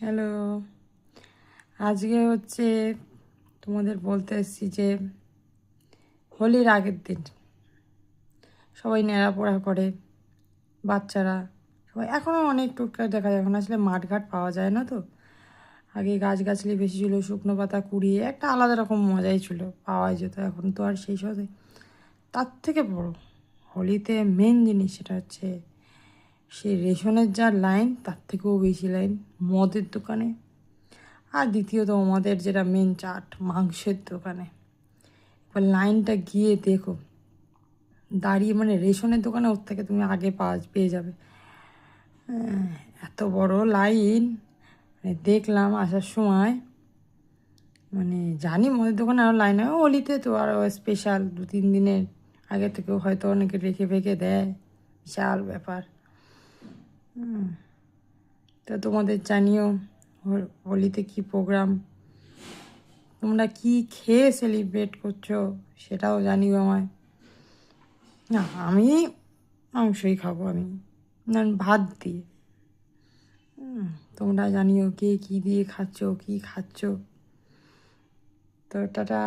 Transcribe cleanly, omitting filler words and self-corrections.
Hello, আজকে হচ্ছে তোমাদের বলতে এসেছি যে হোলির আগের দিন সবাই ন্যাড়াপোড়া করে, বাচ্চারা সবাই। এখনও অনেক টুকটাক দেখা যায়, এখন আসলে মাঠঘাট পাওয়া যায় না তো। আগে গাছগাছালি বেশি ছিল, শুকনো পাতা কুড়িয়ে একটা আলাদা রকম মজাই ছিল, পাওয়াই যেত। এখন তো আর সেই সব। তার থেকে বড় হোলিতে মেন জিনিস সেটা হচ্ছে সেই রেশনের যা লাইন, তার থেকেও বেশি লাইন মদের দোকানে। আর দ্বিতীয়ত আমাদের যেটা মেন চাট, মাংসের দোকানে। এবার লাইনটা গিয়ে দেখো, দাঁড়িয়ে মানে রেশনের দোকানে ওর থেকে তুমি আগে পেয়ে যাবে। এত বড় লাইন, মানে দেখলাম আসার সময়। মানে জানি মদের দোকানে আরও লাইন হয়, হোলিতে তো আরও স্পেশাল 2-3 দিনের আগে থেকেও হয়তো অনেকে রেখে ফেঁকে দেয়, বিশাল ব্যাপার। তো তোমাদের জানিও হোলিতে কী প্রোগ্রাম, তোমরা কি খেয়ে সেলিব্রেট করছো সেটাও জানিও আমায়। না, আমি মাংসই খাবো, আমি না ভাত দিয়ে। তোমরা জানিও কে কী দিয়ে খাচ্ছ, কী খাচ্ছ। তো টাটা।